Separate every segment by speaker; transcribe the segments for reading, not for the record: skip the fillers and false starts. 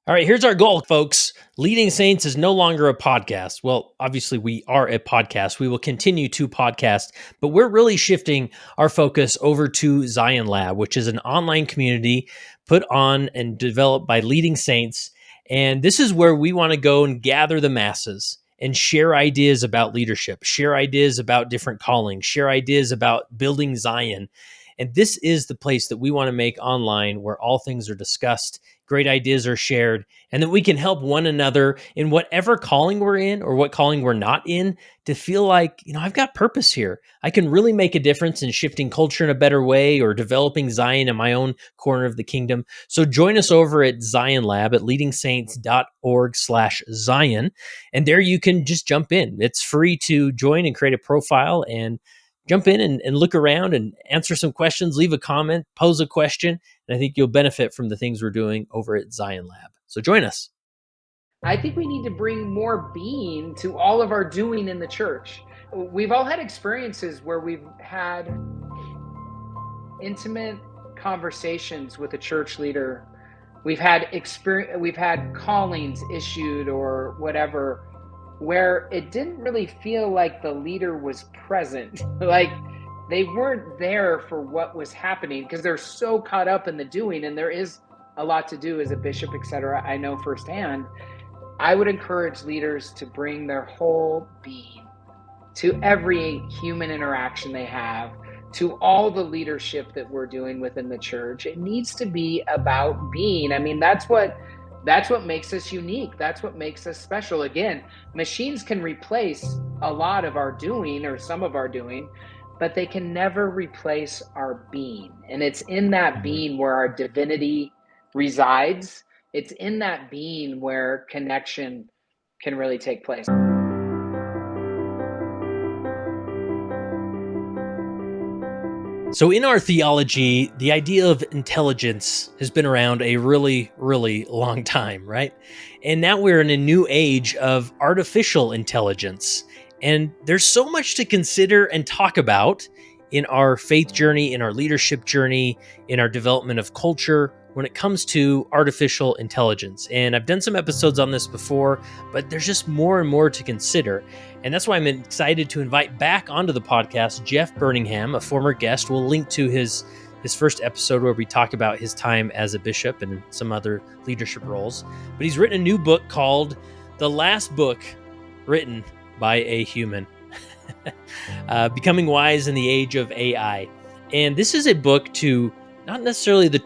Speaker 1: All right, here's our goal, folks. Leading Saints is no longer a podcast. Well, obviously, we are a podcast. We will continue to podcast, but we're really shifting our focus over to Zion Lab, which is an online community put on and developed by Leading Saints. And this is where we want to go and gather the masses and share ideas about leadership, share ideas about different callings, share ideas about building Zion. And this is the place that we want to make online where all things are discussed, great ideas are shared, and that we can help one another in whatever calling we're in or what calling we're not in to feel like, I've got purpose here. I can really make a difference in shifting culture in a better way or developing Zion in my own corner of the kingdom. So join us over at Zion Lab at leadingsaints.org/Zion. And there you can just jump in. It's free to join and create a profile and jump in and look around and answer some questions, leave a comment, pose a question, and I think you'll benefit from the things we're doing over at Zion Lab. So join us.
Speaker 2: I think we need to bring more being to all of our doing in the church. We've all had experiences where we've had intimate conversations with a church leader. We've had callings issued or whatever where it didn't really feel like the leader was present. Like they weren't there for what was happening because they're so caught up in the doing, and there is a lot to do as a bishop, etc. I know firsthand. I would encourage leaders to bring their whole being to every human interaction they have, to all the leadership that we're doing within the church. It needs to be about being. I mean, that's what makes us unique. That's what makes us special. Again, machines can replace a lot of our doing or some of our doing, but they can never replace our being. And it's in that being where our divinity resides. It's in that being where connection can really take place.
Speaker 1: So in our theology, the idea of intelligence has been around a really, really long time, right? And now we're in a new age of artificial intelligence. And there's so much to consider and talk about in our faith journey, in our leadership journey, in our development of culture when it comes to artificial intelligence. And I've done some episodes on this before, but there's just more and more to consider. And that's why I'm excited to invite back onto the podcast Jeff Burningham, a former guest. We'll link to his first episode where we talk about his time as a bishop and some other leadership roles. But he's written a new book called The Last Book Written by a Human, Becoming Wise in the Age of AI. And this is a book to not necessarily the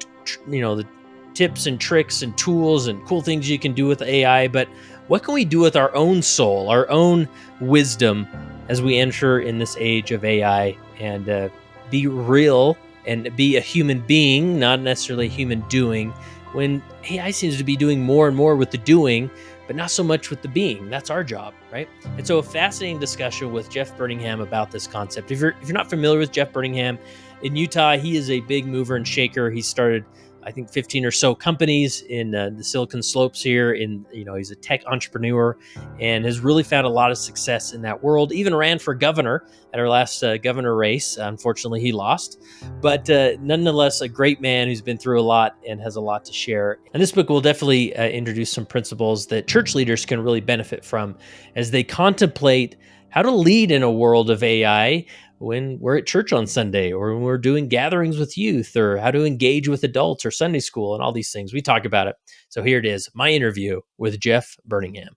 Speaker 1: tips and tricks and tools and cool things you can do with AI, but what can we do with our own soul, our own wisdom as we enter in this age of AI and be real and be a human being, not necessarily a human doing, when AI seems to be doing more and more with the doing, but not so much with the being. That's our job, right? And so a fascinating discussion with Jeff Burningham about this concept. If you're not familiar with Jeff Burningham, in Utah, he is a big mover and shaker. He started, I think, 15 or so companies in the Silicon Slopes here. He's a tech entrepreneur and has really found a lot of success in that world. Even ran for governor at our last governor race. Unfortunately, he lost. But nonetheless, a great man who's been through a lot and has a lot to share. And this book will definitely introduce some principles that church leaders can really benefit from as they contemplate how to lead in a world of AI when we're at church on Sunday or when we're doing gatherings with youth, or how to engage with adults or Sunday school and all these things. We talk about it. So here it is, my interview with Jeff Burningham.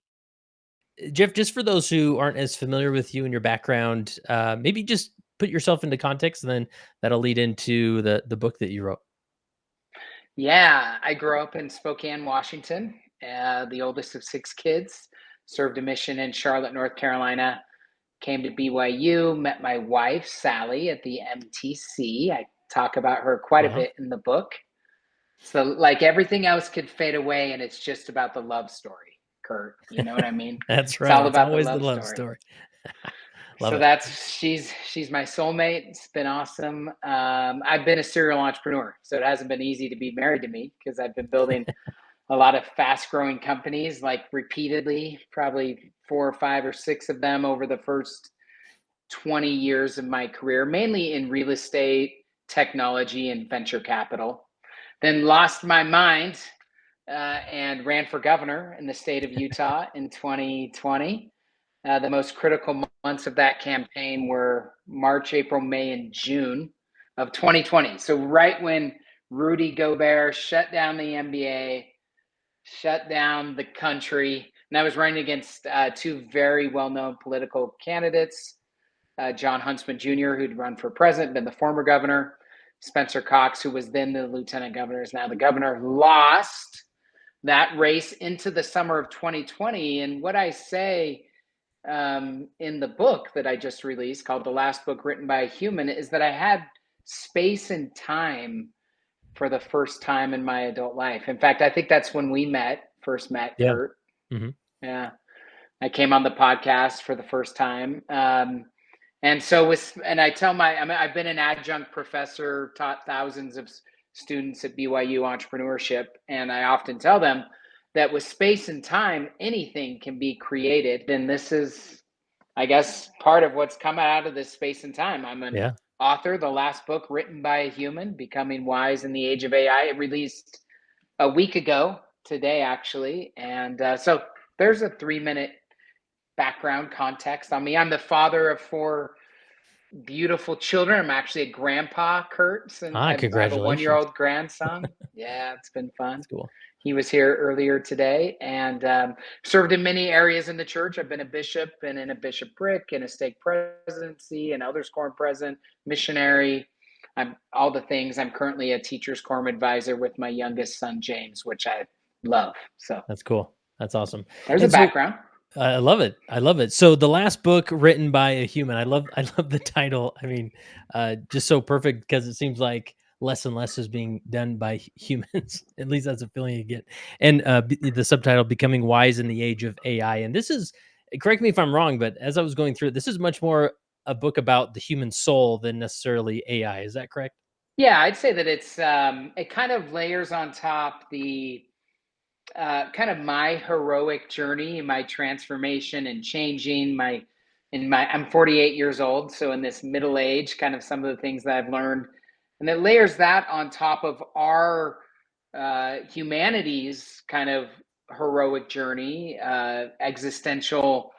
Speaker 1: Jeff, just for those who aren't as familiar with you and your background, maybe just put yourself into context, and then that'll lead into the book that you wrote.
Speaker 2: Yeah, I grew up in Spokane, Washington, the oldest of six kids, served a mission in Charlotte, North Carolina, came to BYU, met my wife, Sally, at the MTC. I talk about her quite a
Speaker 1: Wow.
Speaker 2: bit in the book. So, like everything else could fade away, and it's just about the love story, Kurt. You know what I mean?
Speaker 1: That's
Speaker 2: It's
Speaker 1: right.
Speaker 2: all
Speaker 1: It's
Speaker 2: about the
Speaker 1: always the
Speaker 2: love
Speaker 1: love
Speaker 2: story.
Speaker 1: story. Love
Speaker 2: So
Speaker 1: it.
Speaker 2: she's my soulmate. It's been awesome. I've been a serial entrepreneur, so it hasn't been easy to be married to me because I've been building a lot of fast growing companies, like repeatedly, probably 4 or 5 or 6 of them over the first 20 years of my career, mainly in real estate, technology, and venture capital. Then lost my mind and ran for governor in the state of Utah in 2020. The most critical months of that campaign were March, April, May, and June of 2020. So right when Rudy Gobert shut down the NBA, shut down the country, and I was running against two very well-known political candidates, John Huntsman Jr., who'd run for president, been the former governor, Spencer Cox, who was then the lieutenant governor, is now the governor, lost that race into the summer of 2020. And what I say in the book that I just released, called The Last Book Written by a Human, is that I had space and time for the first time in my adult life. In fact, I think that's when we first met,
Speaker 1: Yeah.
Speaker 2: Kurt.
Speaker 1: Mm-hmm.
Speaker 2: Yeah. I came on the podcast for the first time. And I tell I've been an adjunct professor, taught thousands of students at BYU entrepreneurship. And I often tell them that with space and time, anything can be created. And this is, I guess, part of what's come out of this space and time. I'm an author, the last book written by a human, Becoming Wise in the Age of AI. It released a week ago today, actually. And so there's a 3-minute background context on me. I'm the father of 4 beautiful children. I'm actually a grandpa, Kurt, and I have a
Speaker 1: Congratulations.
Speaker 2: 1-year-old grandson. Yeah, it's been fun.
Speaker 1: That's cool.
Speaker 2: He was here earlier today, and served in many areas in the church. I've been a bishop, been in a bishopric, in a stake presidency, an elders quorum president, missionary. I'm all the things. I'm currently a teachers quorum advisor with my youngest son, James, which I love. So
Speaker 1: that's cool. That's awesome.
Speaker 2: There's a background.
Speaker 1: I love it. I love it. So the last book written by a human. I love the title. I mean, just so perfect, because it seems like less and less is being done by humans. At least that's a feeling you get. And the subtitle, Becoming Wise in the Age of AI. And this is, correct me if I'm wrong, but as I was going through it, this is much more a book about the human soul than necessarily AI. Is that correct?
Speaker 2: Yeah, I'd say that it's it kind of layers on top the kind of my heroic journey, my transformation and changing I'm 48 years old, so in this middle age, kind of some of the things that I've learned, and it layers that on top of our humanity's kind of heroic journey, existential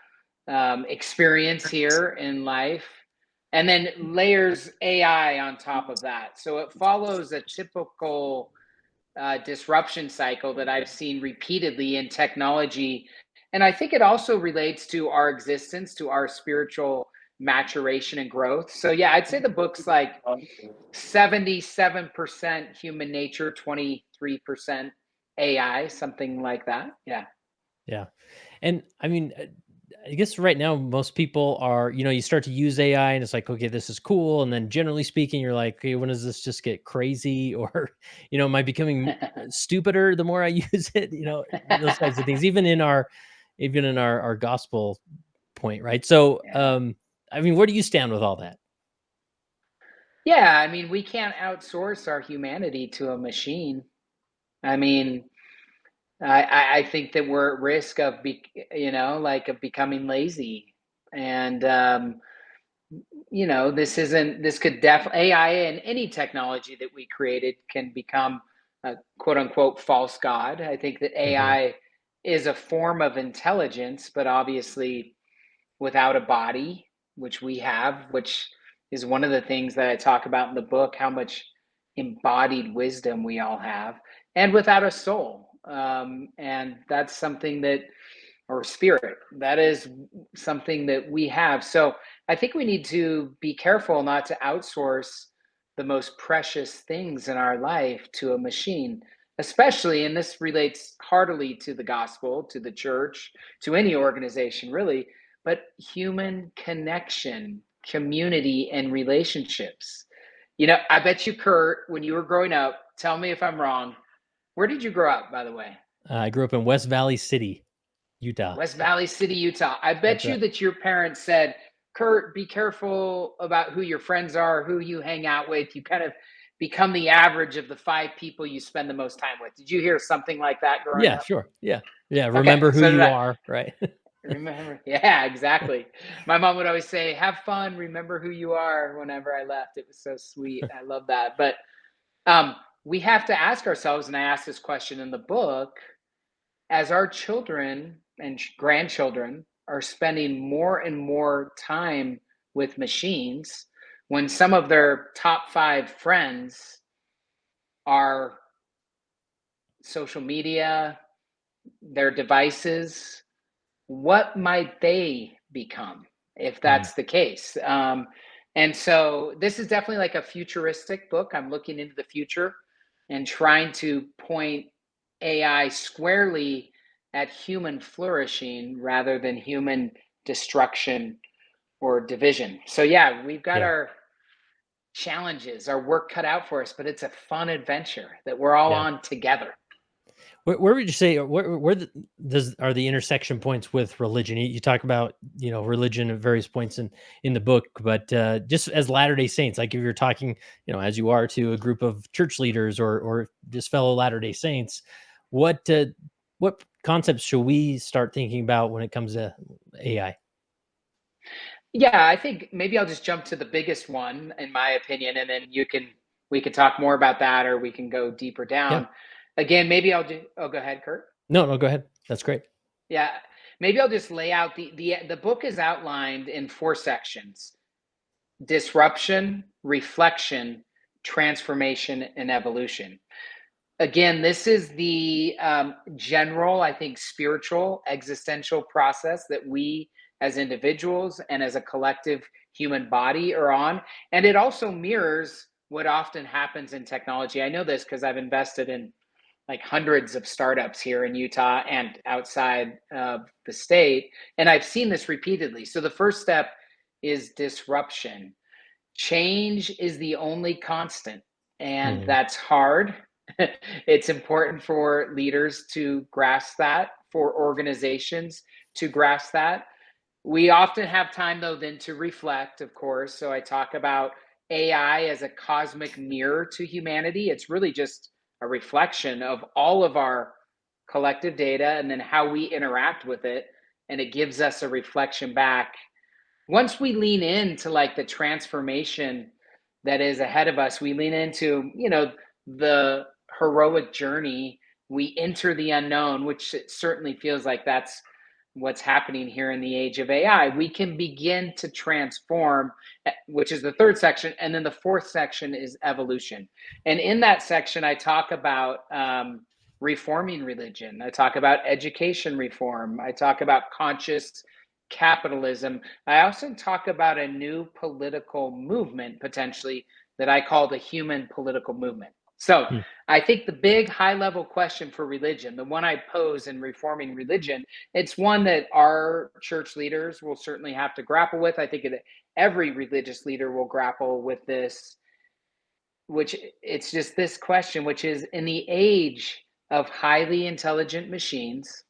Speaker 2: experience here in life, and then layers AI on top of that. So it follows a typical disruption cycle that I've seen repeatedly in technology. And I think it also relates to our existence, to our spiritual maturation and growth. So, yeah, I'd say the book's like 77% human nature, 23% AI, something like that. Yeah.
Speaker 1: Yeah. And I mean, I guess right now most people are, you start to use AI and it's like, okay, this is cool. And then generally speaking, you're like, okay, when does this just get crazy? Or, am I becoming stupider the more I use it? Those kinds of things, even in our gospel point. Right. So, I mean, where do you stand with all that?
Speaker 2: Yeah. I mean, we can't outsource our humanity to a machine. I mean, I think that we're at risk of, of becoming lazy. And, this could definitely, AI and any technology that we created can become a quote unquote false God. I think that AI is a form of intelligence, but obviously without a body, which we have, which is one of the things that I talk about in the book, how much embodied wisdom we all have, and without a soul. And that's something that, or spirit, that is something that we have. So I think we need to be careful not to outsource the most precious things in our life to a machine, especially, and this relates heartily to the gospel, to the church, to any organization, really, but human connection, community, and relationships. I bet you, Kurt, when you were growing up, tell me if I'm wrong, where did you grow up, by the way?
Speaker 1: I grew up in West Valley City, Utah.
Speaker 2: West Valley City, Utah. I bet you
Speaker 1: right.
Speaker 2: that your parents said, Kurt, be careful about who your friends are, who you hang out with. You kind of become the average of the 5 people you spend the most time with. Did you hear something like that growing
Speaker 1: Yeah,
Speaker 2: up?
Speaker 1: sure. Yeah. Yeah.
Speaker 2: Okay,
Speaker 1: Remember who
Speaker 2: so did
Speaker 1: you
Speaker 2: I.
Speaker 1: are. Right.
Speaker 2: Remember. Yeah, exactly. My mom would always say, have fun, remember who you are, whenever I left. It was so sweet. I love that. But we have to ask ourselves, and I ask this question in the book, as our children and grandchildren are spending more and more time with machines, when some of their top 5 friends are social media, their devices, what might they become if
Speaker 1: Mhm.
Speaker 2: that's the case? And so this is definitely like a futuristic book. I'm looking into the future and trying to point AI squarely at human flourishing rather than human destruction or division. So, yeah, we've got
Speaker 1: Yeah.
Speaker 2: our challenges, our work cut out for us, but it's a fun adventure that we're all
Speaker 1: Yeah.
Speaker 2: on together.
Speaker 1: Where would you say, are the intersection points with religion? You talk about, religion at various points in the book, but just as Latter-day Saints, like if you're talking, as you are, to a group of church leaders or just fellow Latter-day Saints, what what concepts should we start thinking about when it comes to AI?
Speaker 2: Yeah, I think maybe I'll just jump to the biggest one, in my opinion, and then we can talk more about that, or we can go deeper
Speaker 1: Yeah.
Speaker 2: down. Again, maybe I'll do. Oh, go ahead, Kurt.
Speaker 1: No, no, go ahead. That's great.
Speaker 2: Yeah, maybe I'll just lay out the book is outlined in 4 sections: disruption, reflection, transformation, and evolution. Again, this is the general, I think, spiritual, existential process that we as individuals and as a collective human body are on. And it also mirrors what often happens in technology. I know this because I've invested in like hundreds of startups here in Utah and outside of the state. And I've seen this repeatedly. So the first step is disruption. Change is the only constant, and
Speaker 1: Mhm.
Speaker 2: that's hard. It's important for leaders to grasp that, for organizations to grasp that. We often have time, though, then to reflect, of course. So I talk about AI as a cosmic mirror to humanity. It's really just a reflection of all of our collective data and then how we interact with it. And it gives us a reflection back. Once we lean into like the transformation that is ahead of us, we lean into, the heroic journey. We enter the unknown, which it certainly feels like that's what's happening here in the age of AI. We can begin to transform, which is the third section. And then the fourth section is evolution. And in that section, I talk about reforming religion. I talk about education reform. I talk about conscious capitalism. I also talk about a new political movement potentially that I call the human political movement. So
Speaker 1: Hmm.
Speaker 2: I think the big high level question for religion, the one I pose in reforming religion, it's one that our church leaders will certainly have to grapple with. I think that every religious leader will grapple with this, which it's just this question, which is in the age of highly intelligent machines,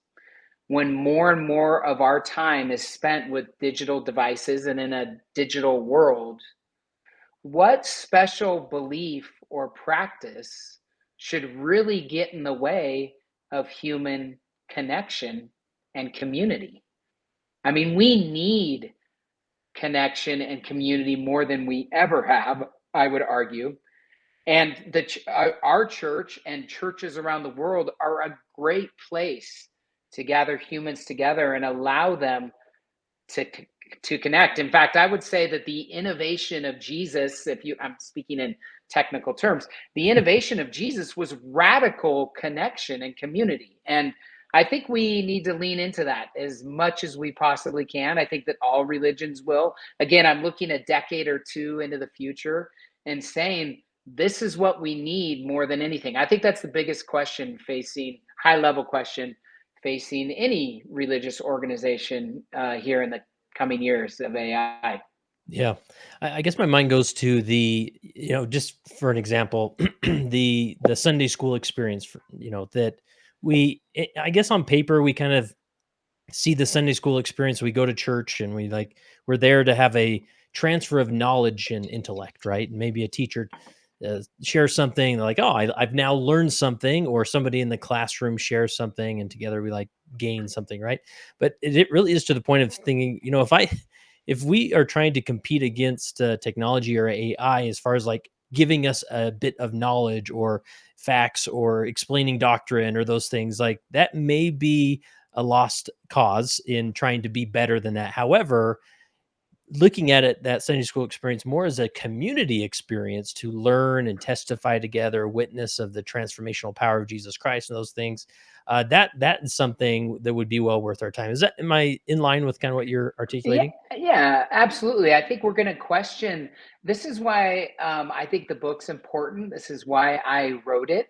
Speaker 2: when more and more of our time is spent with digital devices and in a digital world, what special belief or practice should really get in the way of human connection and community? I mean, we need connection and community more than we ever have, I would argue. And our church and churches around the world are a great place to gather humans together and allow them to to connect. In fact, I would say that the innovation of Jesus, if you I'm speaking in technical terms, the innovation of Jesus was radical connection and community. And I think we need to lean into that as much as we possibly can. I think that all religions will. Again, I'm looking a decade or two into the future and saying this is what we need more than anything. I think that's the biggest question facing, high level question facing any religious organization here in the coming years of AI.
Speaker 1: Yeah. I guess my mind goes to the, just for an example, the Sunday school experience, that I guess on paper, we kind of see the Sunday school experience. We go to church and we're there to have a transfer of knowledge and intellect, right? And maybe a teacher shares something like, oh, I've now learned something, or somebody in the classroom shares something, and together we gain something, right? But it really is to the point of thinking, if we are trying to compete against technology or AI as far as like giving us a bit of knowledge or facts or explaining doctrine or those things, like that may be a lost cause in trying to be better than that. However, looking at it, that Sunday school experience more as a community experience to learn and testify together, witness of the transformational power of Jesus Christ and those things, that is something that would be well worth our time. Am I in line with kind of what you're
Speaker 2: Yeah,
Speaker 1: articulating?
Speaker 2: yeah, absolutely. I think we're going to question. This is why I think the book's important. This is why I wrote it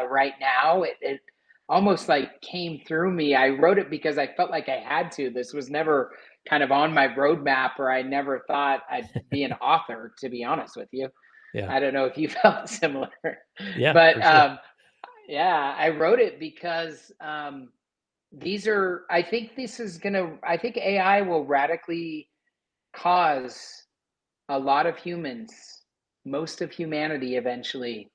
Speaker 2: right now. It almost like came through me. I wrote it because I felt like I had to. This was never kind of on my roadmap, or I never thought I'd be an author, to be honest with you.
Speaker 1: Yeah.
Speaker 2: I don't know if you felt similar,
Speaker 1: Yeah,
Speaker 2: but
Speaker 1: for sure.
Speaker 2: yeah, I wrote it because I think I think AI will radically cause a lot of humans, most of humanity eventually,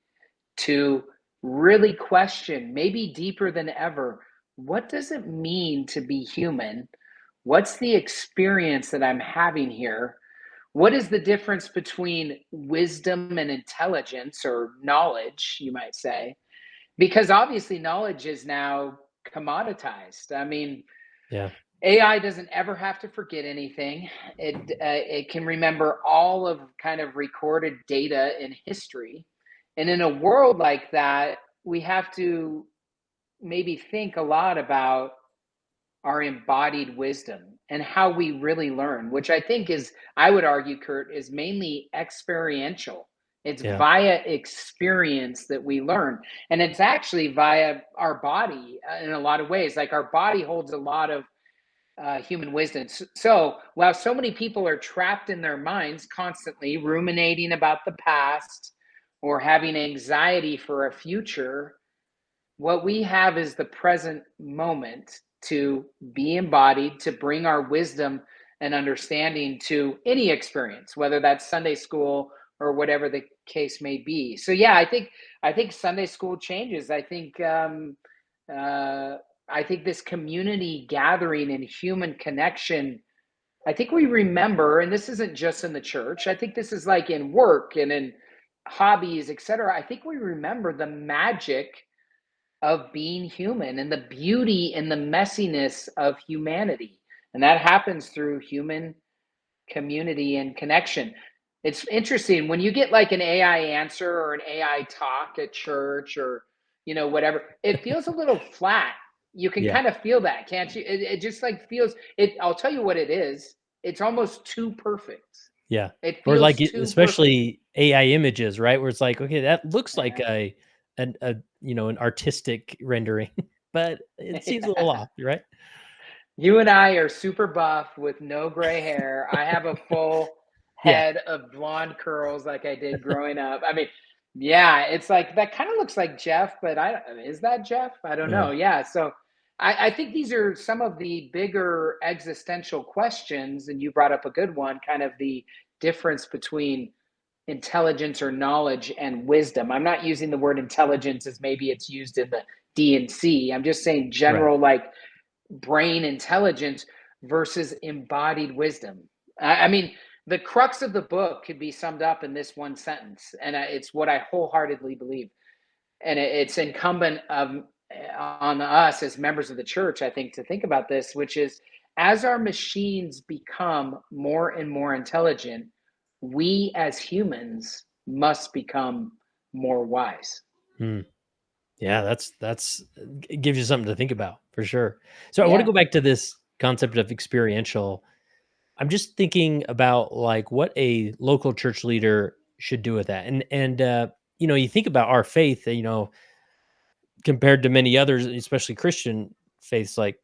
Speaker 2: to really question, maybe deeper than ever, what does it mean to be human? What's the experience that I'm having here? What is the difference between wisdom and intelligence, or knowledge, you might say? Because obviously, knowledge is now commoditized. I mean,
Speaker 1: Yeah.
Speaker 2: AI doesn't ever have to forget anything. It can remember all of kind of recorded data in history, and in a world like that, we have to maybe think a lot about our embodied wisdom and how we really learn, which I think is, I would argue, Kurt, is mainly experiential. It's
Speaker 1: Yeah.
Speaker 2: via experience that we learn. And it's actually via our body in a lot of ways. Like our body holds a lot of human wisdom. So, while so many people are trapped in their minds, constantly ruminating about the past or having anxiety for a future, what we have is the present moment to be embodied, to bring our wisdom and understanding to any experience, whether that's Sunday school or whatever the case may be. So yeah, I think Sunday school changes. Uh, I think this community gathering and human connection. I think we remember, and this isn't just in the church. I think this is like in work and in hobbies, etc. I think we remember the magic of being human and the beauty and the messiness of humanity. And that happens through human community and connection. It's interesting when you get like an AI answer or an AI talk at church, or, whatever, it feels a little flat. You can
Speaker 1: Yeah.
Speaker 2: kind of feel that, can't you? It just like feels it. I'll tell you what it is. It's almost too perfect.
Speaker 1: Yeah.
Speaker 2: It
Speaker 1: Or
Speaker 2: feels
Speaker 1: like
Speaker 2: too perfect.
Speaker 1: especially AI images, right? Where it's like, okay, that looks like
Speaker 2: Yeah.
Speaker 1: an artistic rendering, but it seems a little off, right?
Speaker 2: You and I are super buff with no gray hair. I have a full
Speaker 1: Yeah.
Speaker 2: head of blonde curls like I did growing up. I mean, yeah, it's like that kind of looks like Jeff, but is that Jeff? I don't
Speaker 1: Yeah.
Speaker 2: know. Yeah. So I think these are some of the bigger existential questions. And you brought up a good one, kind of the difference between intelligence or knowledge and wisdom. I'm not using the word intelligence as maybe it's used in the D&C. I'm just saying
Speaker 1: Right.
Speaker 2: general, like brain intelligence versus embodied wisdom. I mean, the crux of the book could be summed up in this one sentence, and it's what I wholeheartedly believe. And it's incumbent on us as members of the church, I think, to think about this, which is, as our machines become more and more intelligent, we as humans must become more wise.
Speaker 1: Hmm. Yeah, that's it gives you something to think about for sure. So I want to
Speaker 2: Yeah.
Speaker 1: go back to this concept of experiential. I'm just thinking about like what a local church leader should do with that. And you think about our faith, compared to many others, especially Christian faiths, like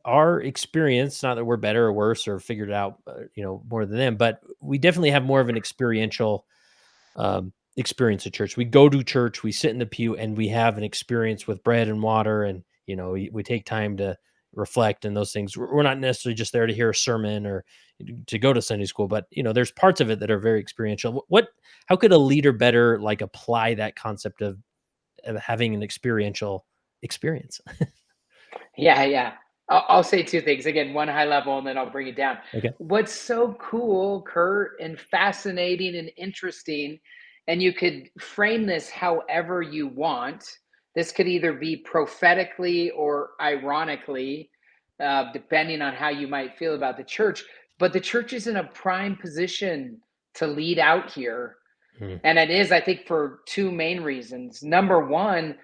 Speaker 1: our experience, not that we're better or worse or figured it out, more than them, but we definitely have more of an experiential experience at church. We go to church, we sit in the pew, and we have an experience with bread and water, and we take time to reflect and those things. We're not necessarily just there to hear a sermon or to go to Sunday school, but there's parts of it that are very experiential. How could a leader better like apply that concept of having an experiential experience?
Speaker 2: Yeah, yeah. I'll say two things. Again, one high level, and then I'll bring it down.
Speaker 1: Okay.
Speaker 2: What's so cool, Kurt, and fascinating and interesting And you could frame this however you want. This could either be prophetically or ironically, depending on how you might feel about the church. But the church is in a prime position to lead out here.
Speaker 1: Mm.
Speaker 2: And it is, I think, for two main reasons. Number one,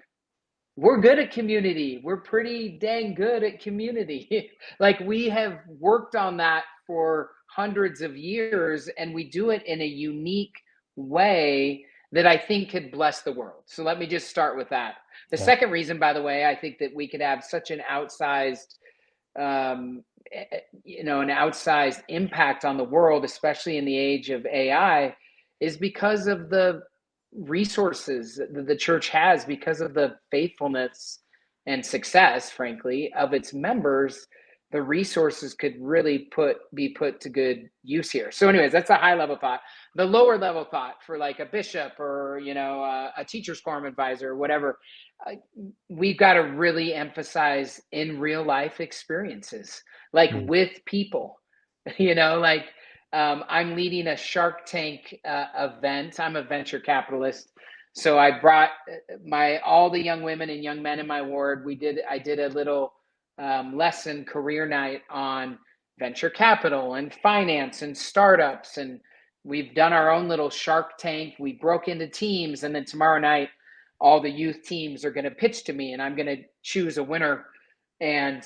Speaker 2: we're good at community. We're pretty dang good at community. Like, we have worked on that for hundreds of years, and we do it in a unique way that I think could bless the world. So let me just start with that. The
Speaker 1: Yeah.
Speaker 2: second reason, by the way, I think that we could have such an outsized an outsized impact on the world, especially in the age of AI, is because of the resources that the church has, because of the faithfulness and success, frankly, of its members. The resources could really be put to good use here. So, anyways, that's a high level thought. The lower level thought for like a bishop or a teacher's quorum advisor or whatever, uh, we've got to really emphasize in real life experiences, like
Speaker 1: Mm.
Speaker 2: with people. Like, I'm leading a Shark Tank event. I'm a venture capitalist, so I brought my all the young women and young men in my ward. I did a little lesson, career night, on venture capital and finance and startups, and we've done our own little Shark Tank. We broke into teams, and then tomorrow night all the youth teams are going to pitch to me, and I'm going to choose a winner. And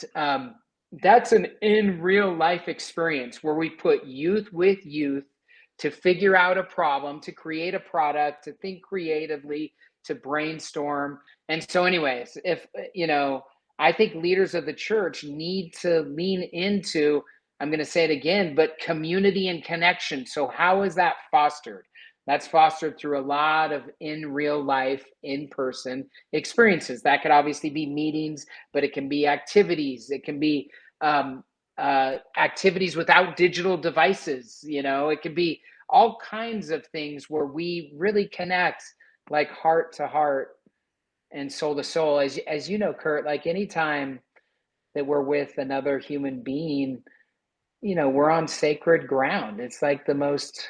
Speaker 2: that's an in real life experience where we put youth with youth to figure out a problem, to create a product, to think creatively, to brainstorm. And so, anyways, if I think leaders of the church need to lean into, I'm going to say it again, but community and connection. So how is that fostered? That's fostered through a lot of in real life, in person experiences. That could obviously be meetings, but it can be activities. It can be activities without digital devices. It can be all kinds of things where we really connect, like heart to heart and soul to soul. As you know, Kurt, like anytime that we're with another human being, we're on sacred ground. It's like the most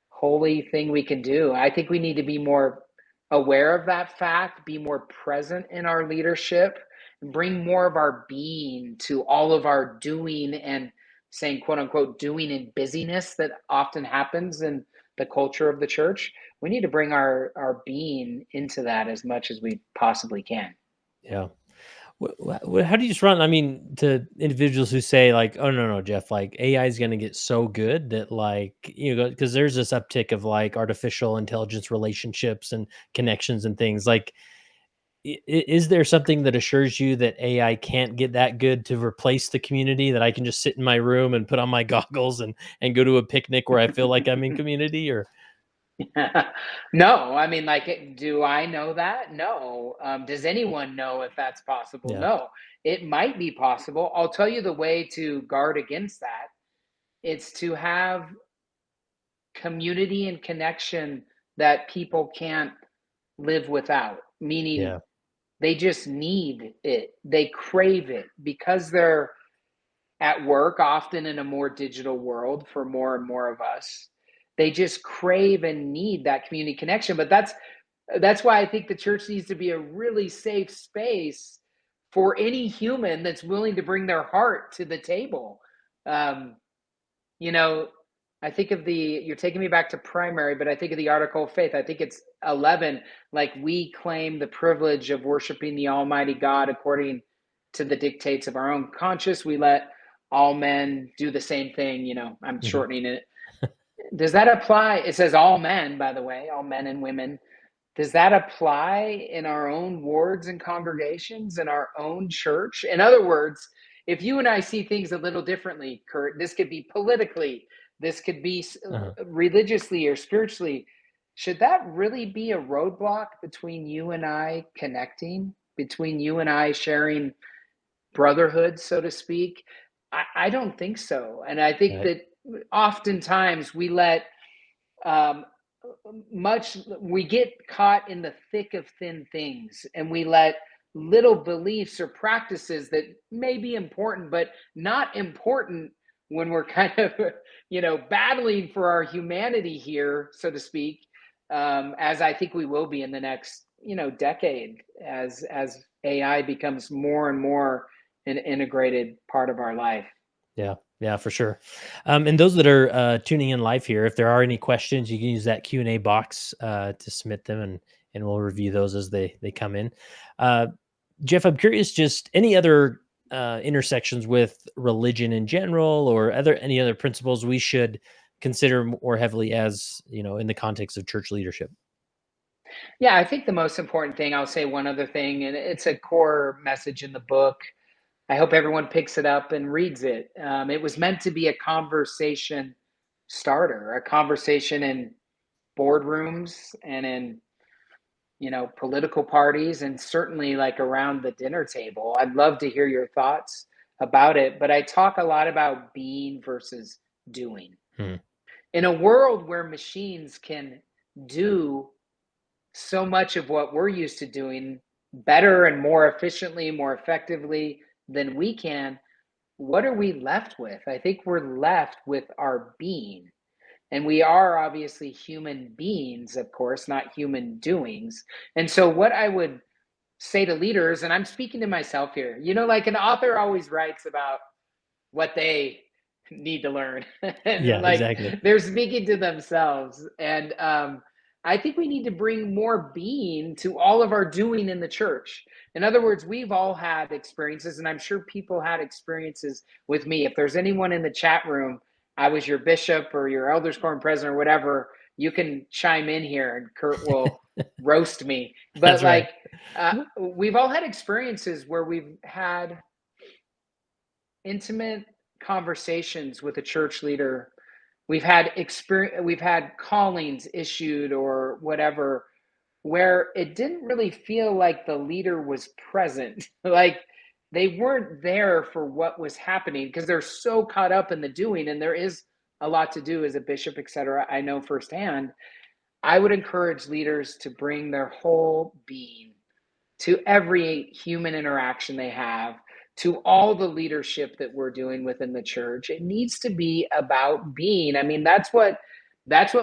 Speaker 2: holy thing we can do. I think we need to be more aware of that fact, be more present in our leadership, and bring more of our being to all of our doing, and saying, quote unquote, doing in busyness that often happens in the culture of the church. We need to bring our being into that as much as we possibly can.
Speaker 1: Yeah. How do you respond? I mean, to individuals who say like, "Oh no, no, Jeff, like AI is going to get so good that like because there's this uptick of like artificial intelligence relationships and connections and things. Like, is there something that assures you that AI can't get that good to replace the community? That I can just sit in my room and put on my goggles and go to a picnic where I feel like I'm in community? Or
Speaker 2: No, I mean, like, do I know that? No. Does anyone know if that's possible?
Speaker 1: yeah,
Speaker 2: No. It might be possible. I'll tell you the way to guard against that. It's to have community and connection that people can't live without, meaning
Speaker 1: yeah,
Speaker 2: they just need it. They crave it because they're at work, often in a more digital world for more and more of us. They just crave and need that community connection. But that's why I think the church needs to be a really safe space for any human that's willing to bring their heart to the table. Um, you know, I think of you're taking me back to primary, but I think of the article of faith. I think it's 11. Like, we claim the privilege of worshiping the Almighty God according to the dictates of our own conscience. We let all men do the same thing. I'm
Speaker 1: mhm,
Speaker 2: shortening it. Does that apply? It says all men, by the way, all men and women. Does that apply in our own wards and congregations, in our own church? In other words, if you and I see things a little differently, Kurt, this could be politically, this could be
Speaker 1: uh-huh,
Speaker 2: religiously or spiritually. Should that really be a roadblock between you and I connecting, between you and I sharing brotherhood, so to speak? I don't think so. And I think
Speaker 1: right,
Speaker 2: that oftentimes we let um, we get caught in the thick of thin things, and we let little beliefs or practices that may be important but not important when we're kind of battling for our humanity here, so to speak. as I think we will be in the next decade, as AI becomes more and more an integrated part of our life.
Speaker 1: Yeah, yeah, for sure. And those that are tuning in live here, if there are any questions, you can use that Q&A box to submit them, and we'll review those as they come in. Uh, Jeff, I'm curious, just any other intersections with religion in general, or any other principles we should consider more heavily as in the context of church leadership.
Speaker 2: Yeah, I think the most important thing, I'll say one other thing, and it's a core message in the book. I hope everyone picks it up and reads it. It was meant to be a conversation starter, a conversation in boardrooms and in political parties, and certainly like around the dinner table. I'd love to hear your thoughts about it, but I talk a lot about being versus doing.
Speaker 1: Hmm.
Speaker 2: In a world where machines can do so much of what we're used to doing better and more efficiently, more effectively than we can, what are we left with? I think we're left with our being. And we are obviously human beings, of course, not human doings. And so, what I would say to leaders, and I'm speaking to myself here, like an author always writes about what they need to learn, and
Speaker 1: Yeah,
Speaker 2: like
Speaker 1: exactly.
Speaker 2: they're speaking to themselves. And I think we need to bring more being to all of our doing in the church. In other words, we've all had experiences, and I'm sure people had experiences with me. If there's anyone in the chat room, I was your bishop or your elders quorum president or whatever, you can chime in here and Kurt will roast me. But
Speaker 1: That's right.
Speaker 2: like, we've all had experiences where we've had intimate conversations with a church leader. We've had callings issued or whatever, where it didn't really feel like the leader was present. Like they weren't there for what was happening because they're so caught up in the doing, and there is a lot to do as a bishop, etc. I know firsthand. I would encourage leaders to bring their whole being to every human interaction they have, to all the leadership that we're doing within the church. It needs to be about being. I mean, that's what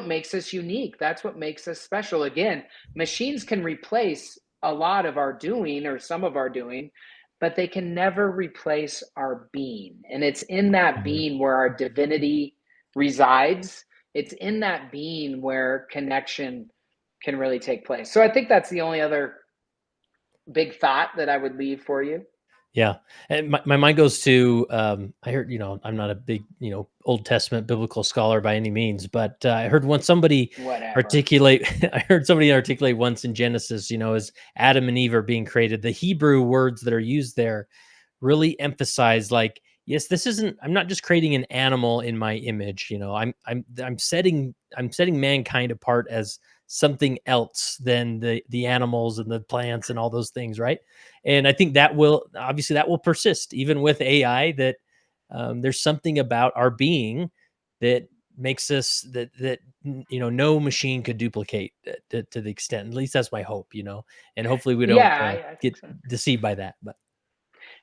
Speaker 2: makes us unique. That's what makes us special. Again, machines can replace a lot of our doing or some of our doing, but they can never replace our being. And it's in that
Speaker 1: Mhm.
Speaker 2: being where our divinity resides. It's in that being where connection can really take place. So I think that's the only other big thought that I would leave for you.
Speaker 1: Yeah, and my mind goes to, I heard, I'm not a big, Old Testament biblical scholar by any means, but I heard once somebody
Speaker 2: Whatever.
Speaker 1: articulate, I heard somebody articulate once in Genesis, as Adam and Eve are being created, the Hebrew words that are used there really emphasize, like, yes, I'm not just creating an animal in my image, I'm setting mankind apart as something else than the animals and the plants and all those things, right? And I think that will persist even with AI, that there's something about our being that makes us that no machine could duplicate, to the extent. At least that's my hope, and hopefully we don't
Speaker 2: Yeah, I
Speaker 1: get
Speaker 2: think so.
Speaker 1: deceived by that. But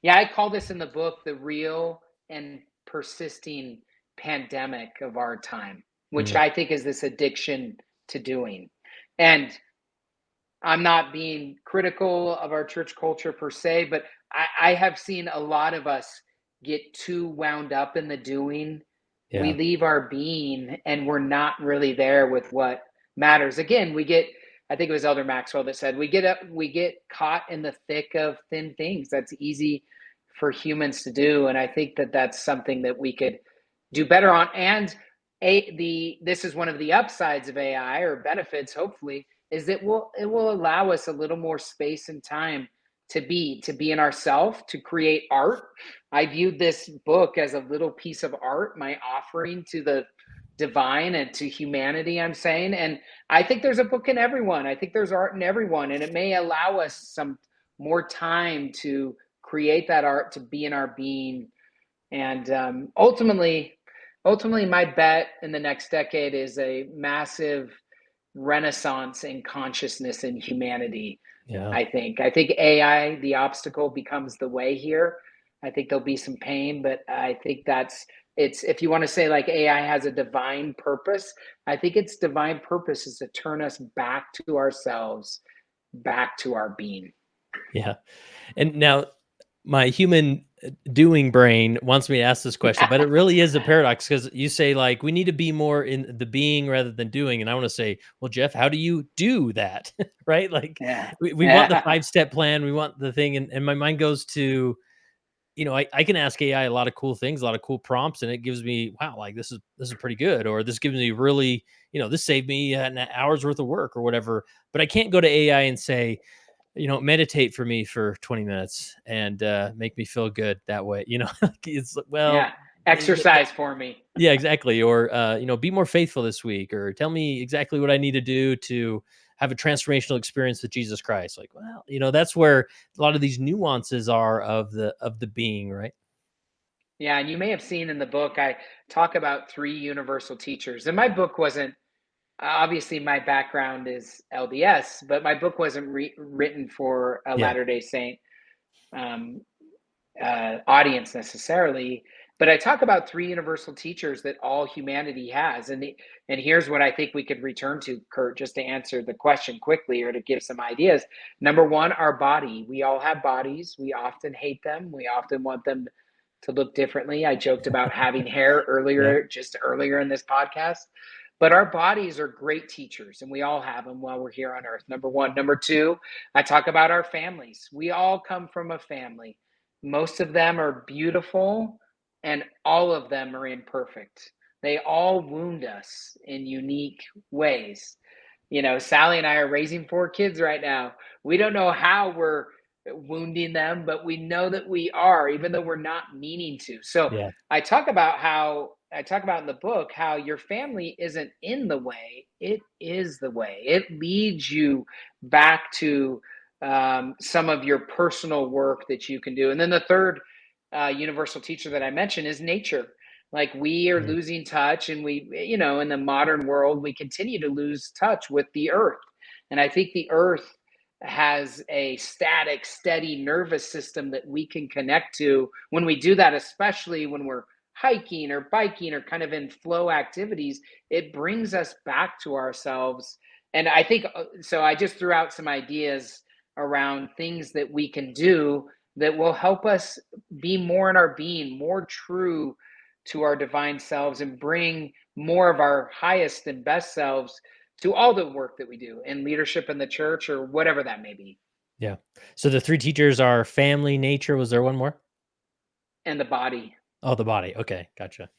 Speaker 2: Yeah, I call this in the book the real and persisting pandemic of our time, which
Speaker 1: mm,
Speaker 2: I think is this addiction to doing. And I'm not being critical of our church culture per se, but I have seen a lot of us get too wound up in the doing. We
Speaker 1: yeah,
Speaker 2: leave our being and we're not really there with what matters. Again, I think it was Elder Maxwell that said, we get caught in the thick of thin things. That's easy for humans to do. And I think that that's something that we could do better on. And this is one of the upsides of AI, or benefits, hopefully, is that it will allow us a little more space and time to be in ourself, to create art. I viewed this book as a little piece of art, my offering to the divine and to humanity, I'm saying. And I think there's a book in everyone. I think there's art in everyone, and it may allow us some more time to create that art, to be in our being. And ultimately, my bet in the next decade is a massive renaissance in consciousness and humanity.
Speaker 1: yeah,
Speaker 2: I think AI, the obstacle, becomes the way here. I think there'll be some pain, but I think It's, if you want to say like AI has a divine purpose, I think its divine purpose is to turn us back to ourselves, back to our being.
Speaker 1: Yeah. And now my human doing brain wants me to ask this question, but it really is a paradox because you say like we need to be more in the being rather than doing. And I want to say, well, Jeff, how do you do that? Right? Like
Speaker 2: Yeah.
Speaker 1: we want the
Speaker 2: Yeah.
Speaker 1: 5-step plan, we want the thing, and my mind goes to, I can ask AI a lot of cool things, a lot of cool prompts, and it gives me, wow, like this is pretty good, or this gives me really, this saved me an hour's worth of work or whatever. But I can't go to AI and say, meditate for me for 20 minutes and make me feel good that way. Like it's well,
Speaker 2: Yeah. Exercise for me.
Speaker 1: yeah, exactly. Or be more faithful this week, or tell me exactly what I need to do to have a transformational experience with Jesus Christ. Like, well, that's where a lot of these nuances are of the being, right?
Speaker 2: Yeah, and you may have seen in the book I talk about three universal teachers. And my book wasn't, obviously my background is LDS, but my book wasn't written for a
Speaker 1: Yeah.
Speaker 2: Latter Day Saint um, audience necessarily. But I talk about three universal teachers that all humanity has, and here's what I think we could return to, Kurt, just to answer the question quickly or to give some ideas. Number one, our body. We all have bodies. We often hate them. We often want them to look differently. I joked about having hair
Speaker 1: Yeah.
Speaker 2: earlier, just earlier in this podcast. But our bodies are great teachers, and we all have them while we're here on earth. Number one. Number two, I talk about our families. We all come from a family. Most of them are beautiful, and all of them are imperfect. They all wound us in unique ways. Sally and I are raising four kids right now. We don't know how we're wounding them, but we know that we are, even though we're not meaning to. So
Speaker 1: Yeah.
Speaker 2: I talk about in the book how your family isn't in the way, it is the way. It leads you back to some of your personal work that you can do. And then the third universal teacher that I mentioned is nature. Like we are
Speaker 1: Mhm.
Speaker 2: losing touch, and in the modern world, we continue to lose touch with the earth. And I think the earth has a static, steady nervous system that we can connect to when we do that, especially when we're hiking or biking or kind of in flow activities. It brings us back to ourselves. And I think so. I just threw out some ideas around things that we can do that will help us be more in our being, more true to our divine selves, and bring more of our highest and best selves to all the work that we do in leadership in the church or whatever that may be,
Speaker 1: Yeah. So the three teachers are family, nature. Was there one more?
Speaker 2: and the body.
Speaker 1: Oh, the body. Okay. Gotcha.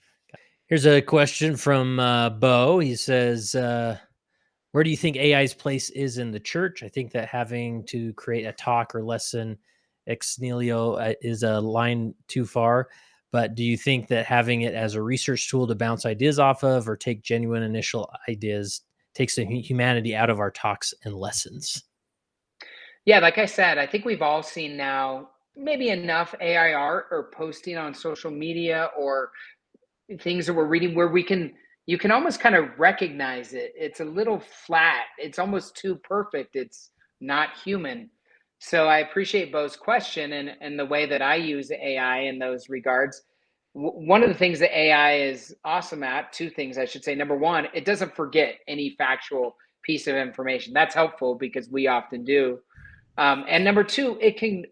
Speaker 1: Here's a question from Bo. He says, where do you think AI's place is in the church? I think that having to create a talk or lesson ex nihilo is a line too far. But do you think that having it as a research tool to bounce ideas off of or take genuine initial ideas takes the humanity out of our talks and lessons?
Speaker 2: Yeah, like I said, I think we've all seen now maybe enough AI art or posting on social media or things that we're reading where you can almost kind of recognize it. It's a little flat. It's almost too perfect. It's not human. So I appreciate Bo's question and the way that I use AI in those regards. One of the things that AI is awesome at, two things I should say. Number one, it doesn't forget any factual piece of information. That's helpful because we often do. And number two, it can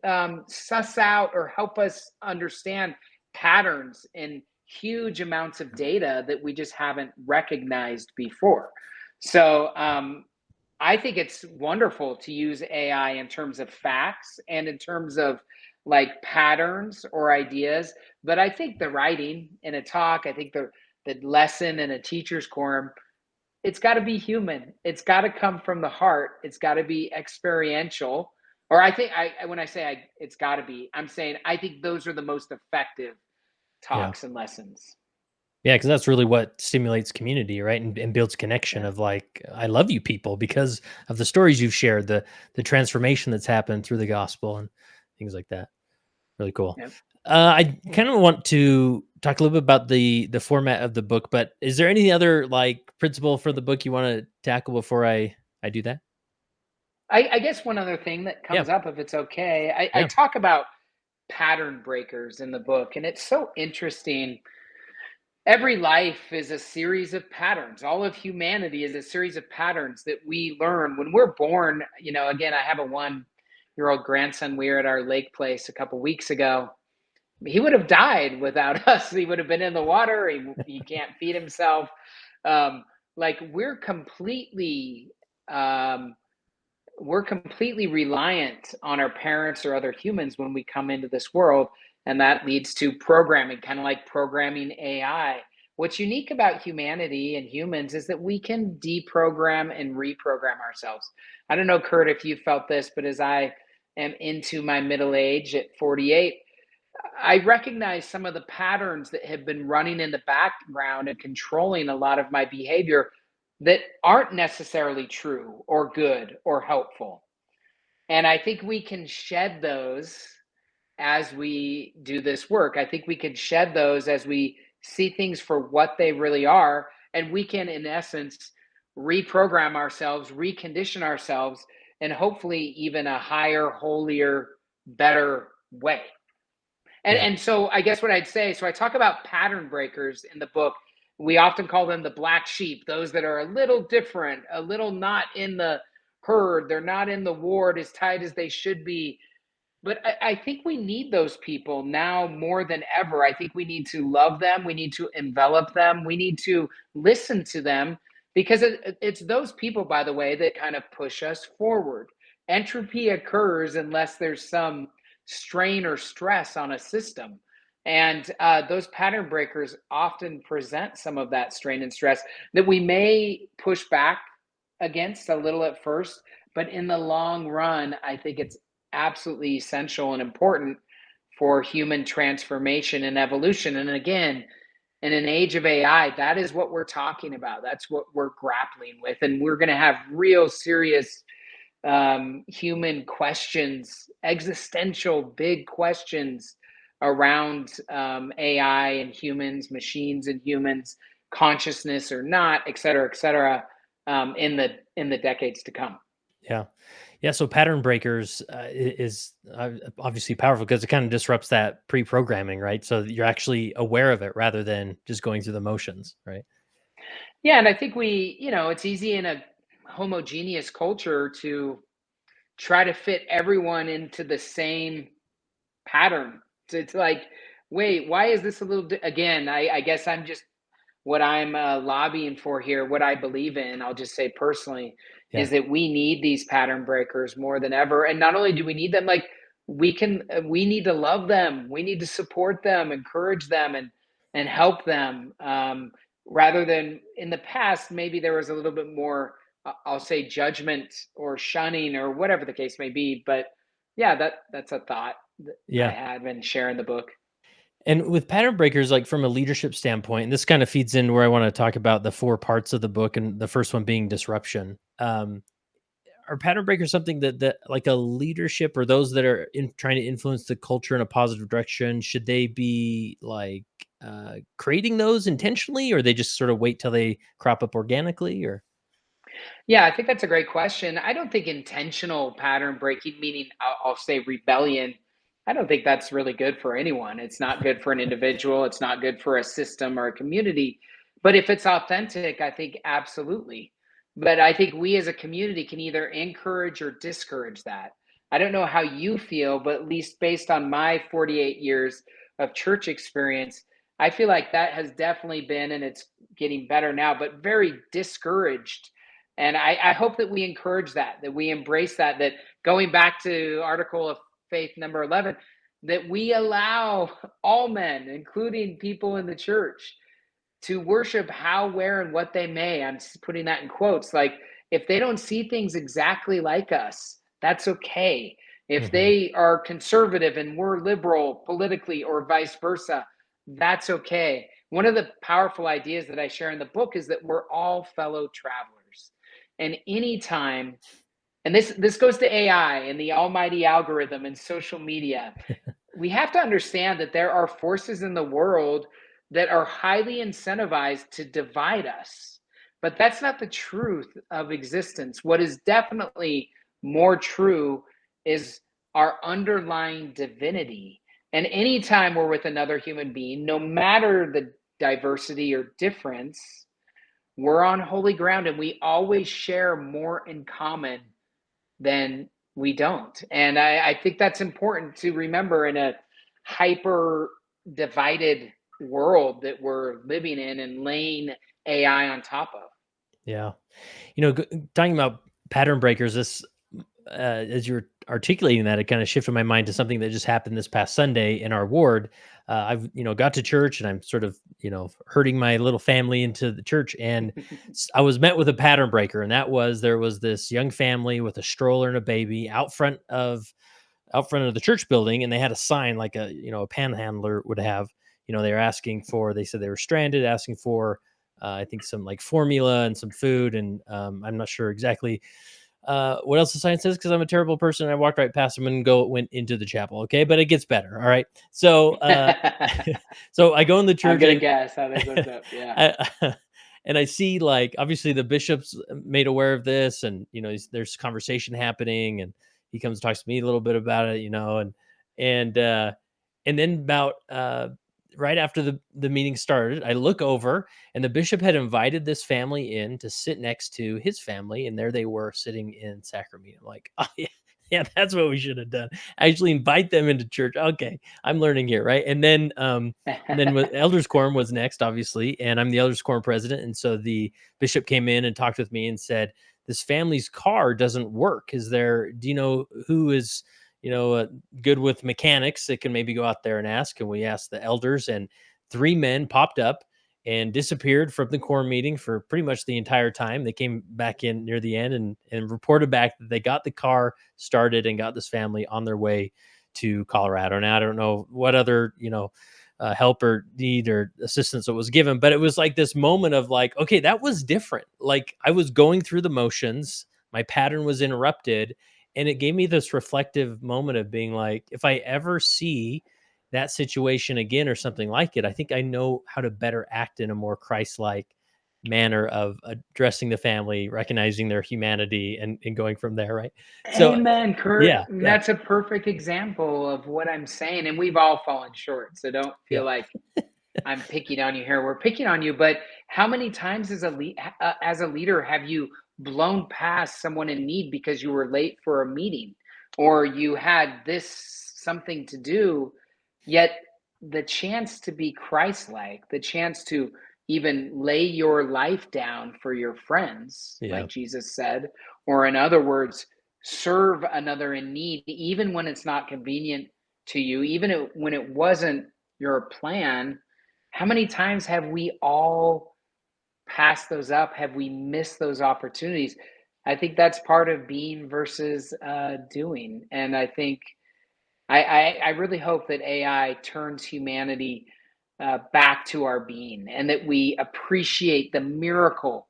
Speaker 2: suss out or help us understand patterns in huge amounts of data that we just haven't recognized before. So I think it's wonderful to use AI in terms of facts and in terms of like patterns or ideas. But I think the writing in a talk, I think the lesson in a teacher's quorum, it's got to be human. It's got to come from the heart. It's got to be experiential. Or I think when I say it's got to be, I'm saying I think those are the most effective
Speaker 1: Yeah.
Speaker 2: talks and lessons.
Speaker 1: Yeah, because that's really what stimulates community, right? And builds connection
Speaker 2: Yeah.
Speaker 1: of like, I love you people because of the stories you've shared, the transformation that's happened through the gospel and things like that. Really cool.
Speaker 2: Yeah.
Speaker 1: I kind of want to talk a little bit about the format of the book, but is there any other like principle for the book you want to tackle before I do that?
Speaker 2: I guess one other thing that
Speaker 1: Yeah.
Speaker 2: comes up, if it's okay, I
Speaker 1: Yeah.
Speaker 2: talk about pattern breakers in the book, and it's so interesting. Every life is a series of patterns. All of humanity is a series of patterns that we learn when we're born. Again, I have a 1 year old grandson. We were at our lake place a couple weeks ago. He would have died without us. He would have been in the water. He can't feed himself. Um, like um, we're completely reliant on our parents or other humans when we come into this world. And that leads to programming, kind of like programming AI. What's unique about humanity and humans is that we can deprogram and reprogram ourselves. I don't know, Kurt, if you felt this, but as I am into my middle age at 48, I recognize some of the patterns that have been running in the background and controlling a lot of my behavior that aren't necessarily true or good or helpful. And I think we can shed those as we do this work. I think we can shed those as we see things for what they really are. And we can, in essence, reprogram ourselves, recondition ourselves, and hopefully even a higher, holier, better way. And
Speaker 1: Yeah.
Speaker 2: and so I guess what I'd say, so I talk about pattern breakers in the book. We often call them the black sheep, those that are a little different, a little not in the herd, they're not in the ward as tight as they should be. But I think we need those people now more than ever. I think we need to love them. We need to envelop them. We need to listen to them because it's those people, by the way, that kind of push us forward. Entropy occurs unless there's some strain or stress on a system. And those pattern breakers often present some of that strain and stress that we may push back against a little at first. But in the long run, I think it's absolutely essential and important for human transformation and evolution. And again, in an age of AI, that is what we're talking about. That's what we're grappling with. And we're going to have real serious human questions, existential big questions around AI and humans, machines and humans, consciousness or not, et cetera, in the decades to come.
Speaker 1: Yeah. Yeah. So pattern breakers is obviously powerful because it kind of disrupts that pre programming, right? So that you're actually aware of it rather than just going through the motions, right?
Speaker 2: Yeah, and I think it's easy in a homogeneous culture to try to fit everyone into the same pattern. It's like, wait, why is this a little again, I guess I'm just what I'm lobbying for here, what I believe in, I'll just say personally, is
Speaker 1: Yeah.
Speaker 2: that we need these pattern breakers more than ever. And not only do we need them, like we need to love them, we need to support them, encourage them, and help them. Rather than in the past, maybe there was a little bit more, I'll say, judgment or shunning or whatever the case may be. But yeah, that's a thought that I
Speaker 1: Yeah.
Speaker 2: had been sharing the book.
Speaker 1: And with pattern breakers, like from a leadership standpoint, and this kind of feeds in where I want to talk about the four parts of the book, and the first one being disruption. Are pattern breakers something that like a leadership or those that are trying to influence the culture in a positive direction, should they be like creating those intentionally, or they just sort of wait till they crop up organically? Or
Speaker 2: Yeah, I think that's a great question. I don't think intentional pattern breaking, meaning I'll say rebellion, I don't think that's really good for anyone. It's not good for an individual. It's not good for a system or a community. But if it's authentic, I think absolutely. But I think we as a community can either encourage or discourage that. I don't know how you feel, but at least based on my 48 years of church experience, I feel like that has definitely been, and it's getting better now, but very discouraged. And I hope that we encourage that, that we embrace that, that going back to Article of Faith number 11, that we allow all men, including people in the church, to worship how, where, and what they may. I'm putting that in quotes. Like, if they don't see things exactly like us, that's okay. If
Speaker 1: Mhm.
Speaker 2: they are conservative and we're liberal politically, or vice versa, that's okay. One of the powerful ideas that I share in the book is that we're all fellow travelers. And anytime, and this goes to AI and the almighty algorithm and social media, we have to understand that there are forces in the world that are highly incentivized to divide us. But that's not the truth of existence. What is definitely more true is our underlying divinity. And anytime we're with another human being, no matter the diversity or difference, we're on holy ground, and we always share more in common than we don't. And I think that's important to remember in a hyper divided world that we're living in and laying AI on top of.
Speaker 1: Yeah. Talking about pattern breakers, as you were articulating that, it kind of shifted my mind to something that just happened this past Sunday in our ward. I've got to church, and I'm sort of herding my little family into the church, and I was met with a pattern breaker, and that was there was this young family with a stroller and a baby out front of the church building, and they had a sign like a panhandler would have. They were asking for. They said they were stranded, asking for I think some like formula and some food, and I'm not sure exactly what else the sign says because I'm a terrible person. I walked right past them and went into the chapel. Okay, but it gets better. All right, so so I go in the
Speaker 2: I'm
Speaker 1: church
Speaker 2: gonna
Speaker 1: and
Speaker 2: guess how this ends up. Yeah.
Speaker 1: and I see like obviously the bishop's made aware of this, and there's conversation happening, and he comes and talks to me a little bit about it, and and then about right after the meeting started, I look over, and the bishop had invited this family in to sit next to his family, and there they were sitting in sacrament. I'm like, oh yeah, yeah, that's what we should have done. Actually, invite them into church. Okay, I'm learning here, right? And then elders quorum was next, obviously, and I'm the elders quorum president, and so the bishop came in and talked with me and said, "This family's car doesn't work. Do you know who is?" Good with mechanics that can maybe go out there and ask. And we asked the elders, and three men popped up and disappeared from the quorum meeting for pretty much the entire time. They came back in near the end and reported back that they got the car started and got this family on their way to Colorado. Now, I don't know what other, help or need or assistance that was given, but it was like this moment of like, okay, that was different. Like I was going through the motions, my pattern was interrupted, and it gave me this reflective moment of being like, if I ever see that situation again or something like it, I think I know how to better act in a more Christ-like manner of addressing the family, recognizing their humanity, and going from there, right? So,
Speaker 2: Amen, Kurt.
Speaker 1: yeah, yeah,
Speaker 2: That's a perfect example of what I'm saying. And we've all fallen short. So don't
Speaker 1: yeah,
Speaker 2: feel like I'm picking on you here. We're picking on you, but how many times as a leader have you blown past someone in need because you were late for a meeting or you had this something to do, yet the chance to be Christ-like, the chance to even lay your life down for your friends,
Speaker 1: yeah,
Speaker 2: like Jesus said, or in other words, serve another in need, even when it's not convenient to you, when it wasn't your plan. How many times have we all passed those up? Have we missed those opportunities? I think that's part of being versus doing. And I think I really hope that AI turns humanity back to our being and that we appreciate the miracle,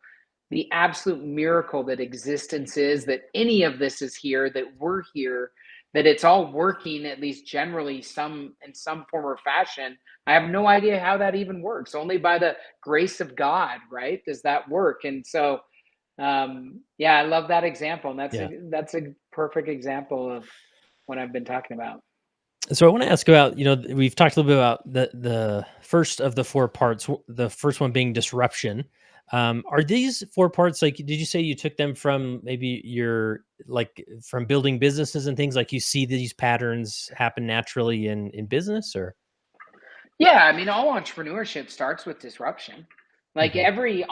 Speaker 2: the absolute miracle that existence is, that any of this is here, that we're here, that it's all working, at least generally, some in some form or fashion. I have no idea how that even works. Only by the grace of God, right? Does that work? And so, yeah, I love that example, and
Speaker 1: yeah.
Speaker 2: that's a perfect example of what I've been talking about.
Speaker 1: So I want to ask about, we've talked a little bit about the first of the four parts, the first one being disruption. Are these four parts like, did you say you took them from maybe your like from building businesses and things like you see these patterns happen naturally in business or?
Speaker 2: Yeah, I mean, all entrepreneurship starts with disruption. Like
Speaker 1: Mhm.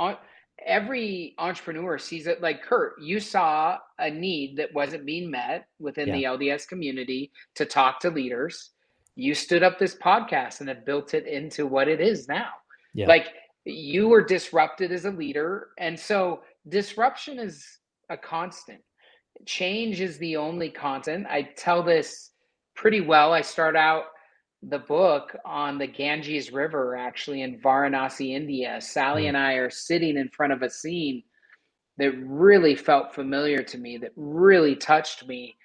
Speaker 2: every entrepreneur sees it. Like Kurt, you saw a need that wasn't being met within
Speaker 1: Yeah.
Speaker 2: the LDS community to talk to leaders. You stood up this podcast and have built it into what it is now.
Speaker 1: Yeah.
Speaker 2: Like you were disrupted as a leader, and so disruption is a constant. Change is the only constant. I tell this pretty well. I start out the book on the Ganges River, actually in Varanasi, India. Sally
Speaker 1: Mm.
Speaker 2: and I are sitting in front of a scene that really felt familiar to me, that really touched me.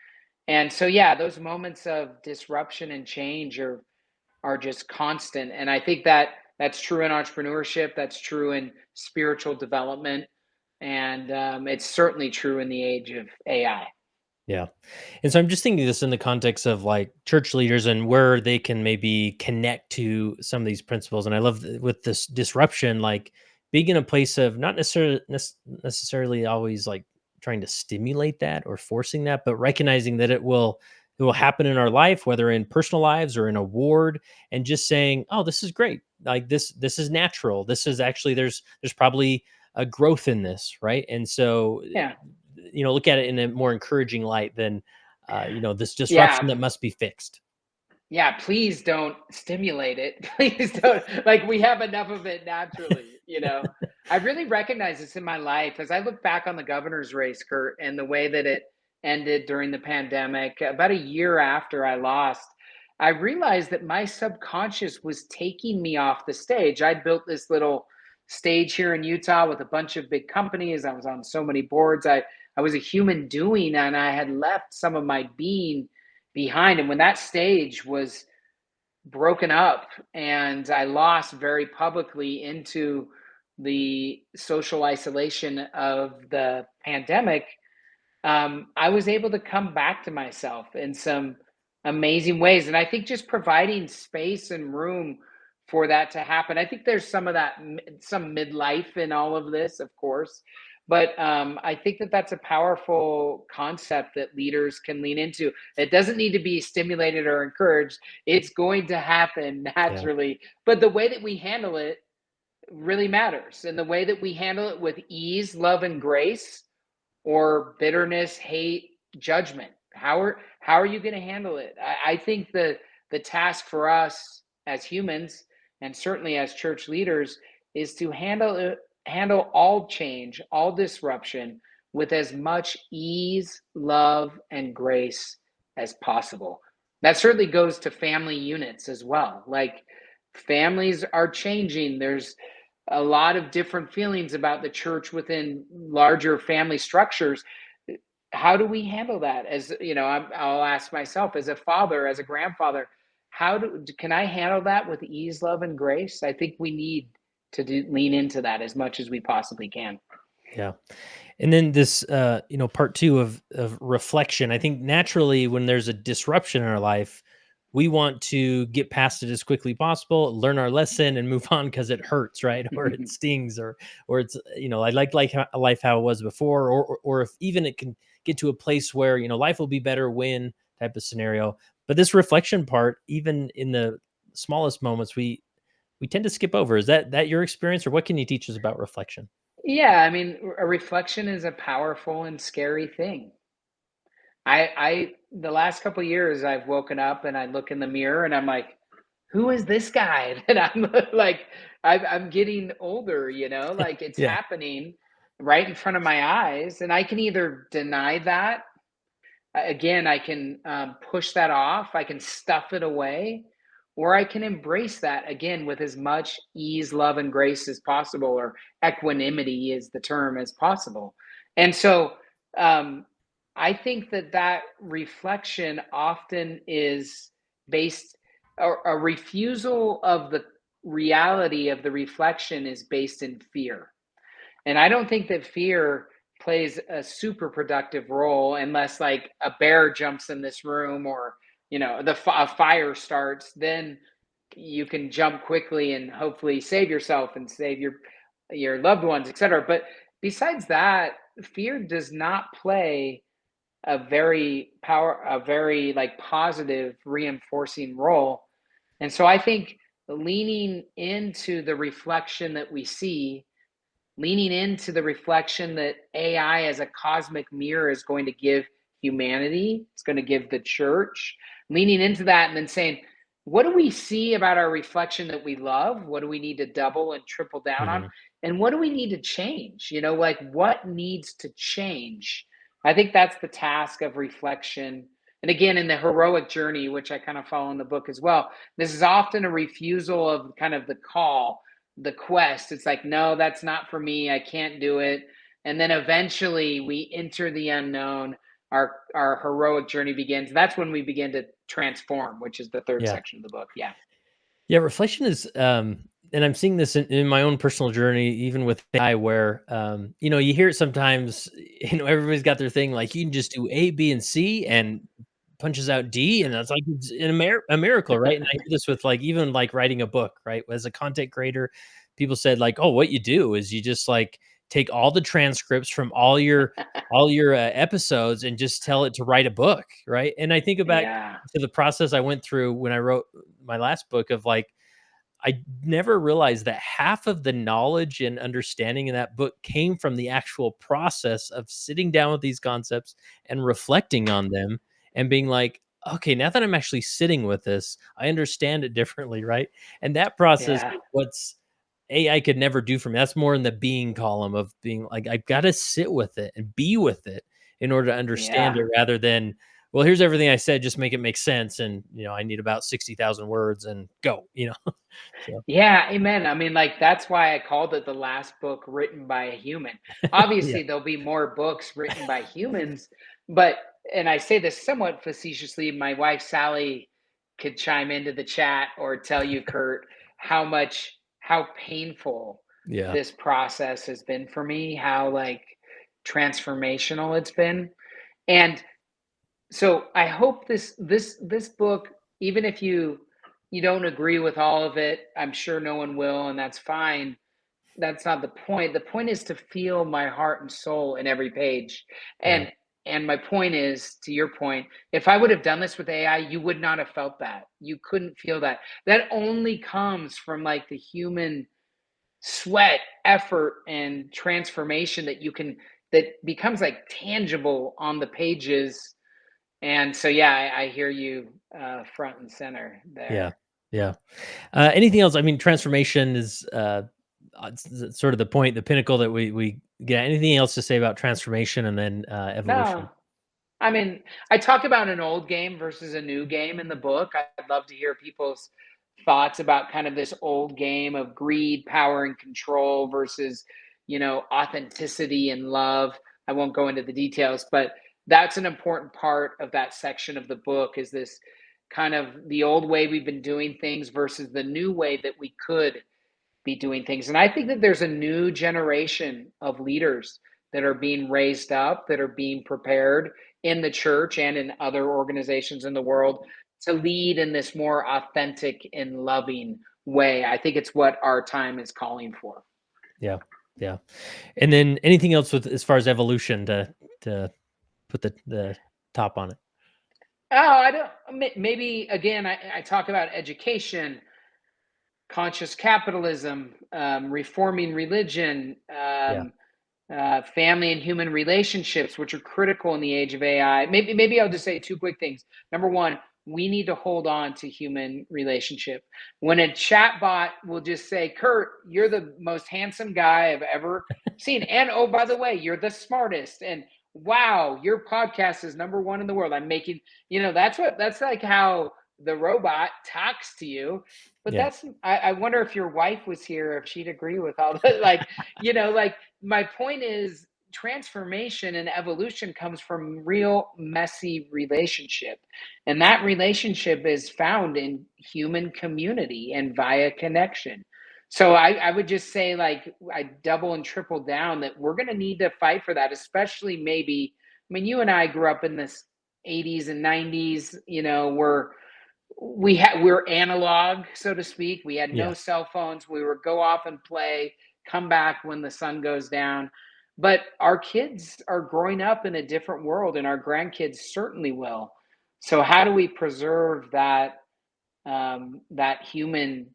Speaker 2: And so, yeah, those moments of disruption and change are just constant. And I think that that's true in entrepreneurship. That's true in spiritual development, and it's certainly true in the age of AI.
Speaker 1: Yeah. And so I'm just thinking this in the context of like church leaders and where they can maybe connect to some of these principles. And I love with this disruption, like being in a place of not necessarily always like trying to stimulate that or forcing that, but recognizing that it will happen in our life, whether in personal lives or in a ward, and just saying, "Oh, this is great. Like this is natural. This is actually there's probably a growth in this, right?" And so
Speaker 2: Yeah.
Speaker 1: look at it in a more encouraging light than, this disruption
Speaker 2: Yeah.
Speaker 1: that must be fixed.
Speaker 2: Yeah, please don't stimulate it. Please don't, like, we have enough of it naturally, you know? I really recognize this in my life as I look back on the governor's race, Kurt, and the way that it ended during the pandemic. About a year after I lost, I realized that my subconscious was taking me off the stage. I'd built this little stage here in Utah with a bunch of big companies. I was on so many boards. I was a human doing, and I had left some of my being behind. And when that stage was broken up and I lost very publicly into the social isolation of the pandemic, I was able to come back to myself in some amazing ways. And I think just providing space and room for that to happen. I think there's some of that, some midlife in all of this, of course. But I think that that's a powerful concept that leaders can lean into. It doesn't need to be stimulated or encouraged, it's going to happen
Speaker 1: Yeah.
Speaker 2: naturally. But the way that we handle it really matters. And the way that we handle it with ease, love, and grace, or bitterness, hate, judgment. How are you going to handle it? I think the task for us as humans, and certainly as church leaders, is to handle all change, all disruption with as much ease, love, and grace as possible. That certainly goes to family units as well. Like, families are changing. There's a lot of different feelings about the church within larger family structures. How do we handle that? As you know, I'll ask myself as a father, as a grandfather, can I handle that with ease, love, and grace? I think we need to lean into that as much as we possibly can.
Speaker 1: Yeah. And then this, part two of reflection. I think naturally, when there's a disruption in our life, we want to get past it as quickly possible, learn our lesson, and move on because it hurts, right? Or it stings, or it's I like life how it was before, or if even it can get to a place where life will be better when type of scenario. But this reflection part, even in the smallest moments, we tend to skip over. Is that your experience, or what can you teach us about reflection?
Speaker 2: Yeah, I mean, a reflection is a powerful and scary thing. I the last couple of years I've woken up and I look in the mirror and I'm like, who is this guy that I'm like, I'm getting older, like it's
Speaker 1: Yeah.
Speaker 2: happening right in front of my eyes. And I can either deny that. Again, I can push that off, I can stuff it away, or I can embrace that again with as much ease, love, and grace as possible, or equanimity is the term, as possible. And so um, I think that that reflection often is based, or a refusal of the reality of the reflection is based in fear. And I don't think that fear plays a super productive role unless, like, a bear jumps in this room, or a fire starts. Then you can jump quickly and hopefully save yourself and save your loved ones, etc. But besides that, fear does not play a very like positive reinforcing role. And so I think leaning into the reflection that we see, leaning into the reflection that AI as a cosmic mirror is going to give humanity, it's going to give the church, leaning into that and then saying, what do we see about our reflection that we love? What do we need to double and triple down on?
Speaker 1: Mhm.
Speaker 2: And what do we need to change? Like, what needs to change? I think that's the task of reflection. And again, in the heroic journey, which I kind of follow in the book as well, this is often a refusal of kind of the call, the quest. It's like, no, that's not for me. I can't do it. And then eventually we enter the unknown. Our heroic journey begins. That's when we begin to transform, which is the third
Speaker 1: Yeah.
Speaker 2: section of the book. Yeah.
Speaker 1: Yeah, reflection is and I'm seeing this in my own personal journey, even with AI, where you hear it sometimes. Everybody's got their thing, like you can just do A, B, and C, and punches out D, and that's like it's a miracle, right? And I hear this with like even like writing a book, right? As a content creator, people said like, "Oh, what you do is you just like take all the transcripts from all your episodes and just tell it to write a book," right? And I think about
Speaker 2: Yeah.
Speaker 1: to the process I went through when I wrote my last book of like I never realized that half of the knowledge and understanding in that book came from the actual process of sitting down with these concepts and reflecting on them and being like, okay, now that I'm actually sitting with this, I understand it differently, right? And that process
Speaker 2: Yeah.
Speaker 1: is what's AI could never do for me. That's more in the being column of being like, I've got to sit with it and be with it in order to understand
Speaker 2: Yeah.
Speaker 1: it rather than, well, here's everything I said, just make it make sense. And, I need about 60,000 words and go. So,
Speaker 2: Yeah, amen. I mean, like that's why I called it the last book written by a human.
Speaker 1: yeah.
Speaker 2: Obviously, there'll be more books written by humans, but and I say this somewhat facetiously, my wife Sally could chime into the chat or tell you, Kurt, how painful
Speaker 1: Yeah.
Speaker 2: this process has been for me, how like transformational it's been. And so I hope this book, even if you don't agree with all of it, I'm sure no one will, and that's fine. That's not the point. The point is to feel my heart and soul in every page.
Speaker 1: Yeah.
Speaker 2: And my point is, to your point, if I would have done this with AI, you would not have felt that. You couldn't feel that. That only comes from like the human sweat, effort, and transformation that becomes like tangible on the pages. And so, yeah, I hear you front and center
Speaker 1: Yeah.
Speaker 2: there.
Speaker 1: Yeah. Anything else? I mean, transformation is sort of the point, the pinnacle that we get. Anything else to say about transformation and then evolution?
Speaker 2: No, I mean, I talk about an old game versus a new game in the book. I'd love to hear people's thoughts about kind of this old game of greed, power, and control versus, authenticity and love. I won't go into the details, but that's an important part of that section of the book is this kind of the old way we've been doing things versus the new way that we could be doing things. And I think that there's a new generation of leaders that are being raised up, that are being prepared in the church and in other organizations in the world to lead in this more authentic and loving way. I think it's what our time is calling for.
Speaker 1: Yeah. Yeah. And then anything else with as far as evolution to put the top on it?
Speaker 2: Oh, I don't, maybe again, I talk about education, conscious capitalism, reforming religion,
Speaker 1: Yeah.
Speaker 2: family and human relationships, which are critical in the age of AI. Maybe I'll just say two quick things. Number one, we need to hold on to human relationship. When a chat bot will just say, Kurt, you're the most handsome guy I've ever seen. And oh, by the way, you're the smartest. And wow, your podcast is number one in the world. I'm making, that's like how the robot talks to you. But
Speaker 1: Yeah.
Speaker 2: I wonder if your wife was here, if she'd agree with all that. Like my point is transformation and evolution comes from real messy relationship, and that relationship is found in human community and via connection. So I would just say, like, I double and triple down that we're going to need to fight for that, especially maybe, I mean, you and I grew up in this 80s and 90s, where we're analog, so to speak. We had no
Speaker 1: Yeah.
Speaker 2: cell phones. We would go off and play, come back when the sun goes down. But our kids are growing up in a different world, and our grandkids certainly will. So how do we preserve that human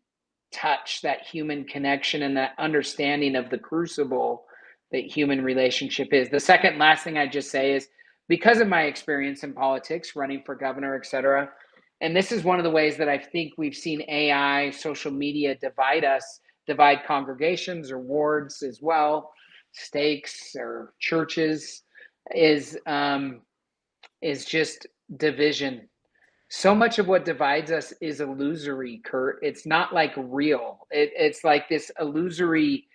Speaker 2: touch, that human connection, and that understanding of the crucible that human relationship is? The second last thing I just say is, because of my experience in politics, running for governor, et cetera, and this is one of the ways that I think we've seen AI, social media divide us, divide congregations or wards as well, stakes or churches, is just division. So much of what divides us is illusory, Kurt. It's not like real. It's like this illusory.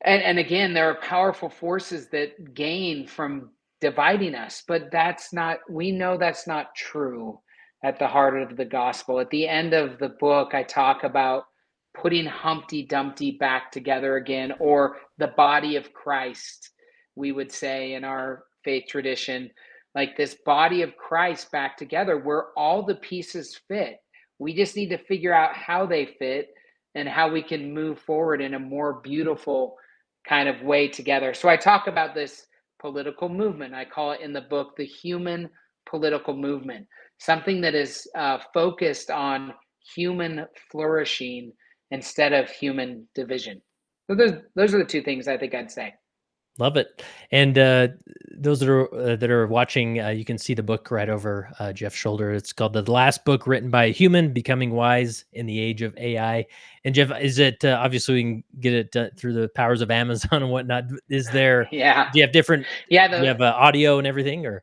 Speaker 2: And again, there are powerful forces that gain from dividing us, but we know that's not true at the heart of the gospel. At the end of the book, I talk about putting Humpty Dumpty back together again, or the body of Christ, we would say in our faith tradition, like this body of Christ back together where all the pieces fit. We just need to figure out how they fit and how we can move forward in a more beautiful kind of way together. So I talk about this political movement. I call it in the book the human political movement, something that is focused on human flourishing instead of human division. So those are the two things I think I'd say.
Speaker 1: Love it. And those that are watching, you can see the book right over Jeff's shoulder. It's called "The Last Book Written by a Human: Becoming Wise in the Age of AI." And Jeff, is it obviously we can get it through the powers of Amazon and whatnot? Is there?
Speaker 2: Yeah,
Speaker 1: Do you have different?
Speaker 2: yeah.
Speaker 1: Do you have audio and everything, or?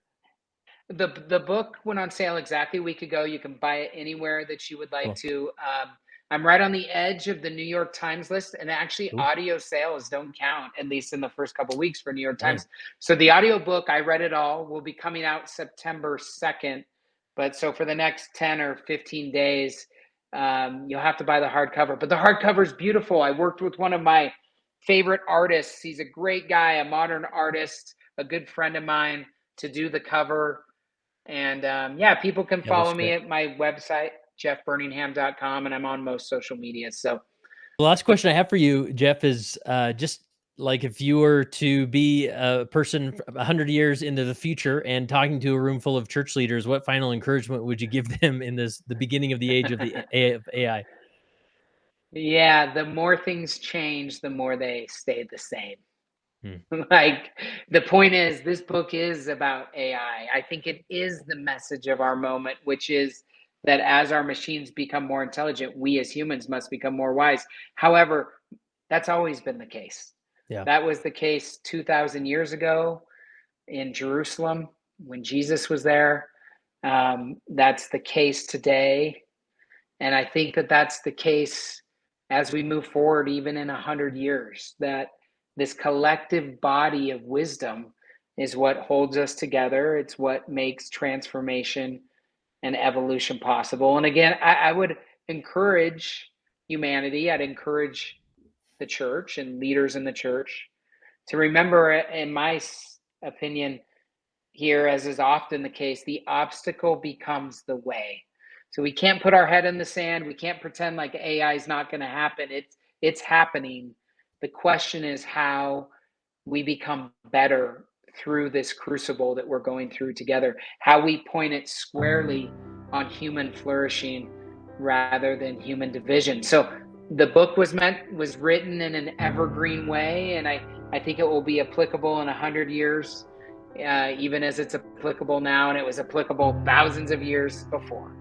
Speaker 2: The book went on sale exactly a week ago. You can buy it anywhere that you would like
Speaker 1: Cool.
Speaker 2: to. I'm right on the edge of the New York Times list, and actually,
Speaker 1: Cool.
Speaker 2: audio sales don't count, at least in the first couple of weeks for New York
Speaker 1: Dang.
Speaker 2: Times. So the audio book, I read it all, will be coming out September 2nd. But so for the next 10 or 15 days, you'll have to buy the hardcover. But the hardcover is beautiful. I worked with one of my favorite artists. He's a great guy, a modern artist, a good friend of mine, to do the cover. And yeah, people can
Speaker 1: Yeah, that's
Speaker 2: follow me
Speaker 1: great.
Speaker 2: at my website, jeffburningham.com, and I'm on most social media. So,
Speaker 1: The last question I have for you, Jeff, is just like if you were to be a person 100 years into the future and talking to a room full of church leaders, what final encouragement would you give them in the beginning of the age of of AI?
Speaker 2: yeah, the more things change, the more they stay the same.
Speaker 1: Hmm.
Speaker 2: Like, the point is, this book is about AI. I think it is the message of our moment, which is that as our machines become more intelligent, we as humans must become more wise. However, that's always been the case.
Speaker 1: Yeah.
Speaker 2: That was the case 2,000 years ago in Jerusalem when Jesus was there. That's the case today. And I think that that's the case as we move forward, even in 100 years, that this collective body of wisdom is what holds us together. It's what makes transformation and evolution possible. And again, I would encourage humanity, I'd encourage the church and leaders in the church to remember, in my opinion, here, as is often the case, the obstacle becomes the way. So we can't put our head in the sand. We can't pretend like AI is not going to happen. It's happening. The question is how we become better through this crucible that we're going through together. How we point it squarely on human flourishing rather than human division. So the book was written in an evergreen way, and I think it will be applicable in 100 years, even as it's applicable now, and it was applicable thousands of years before.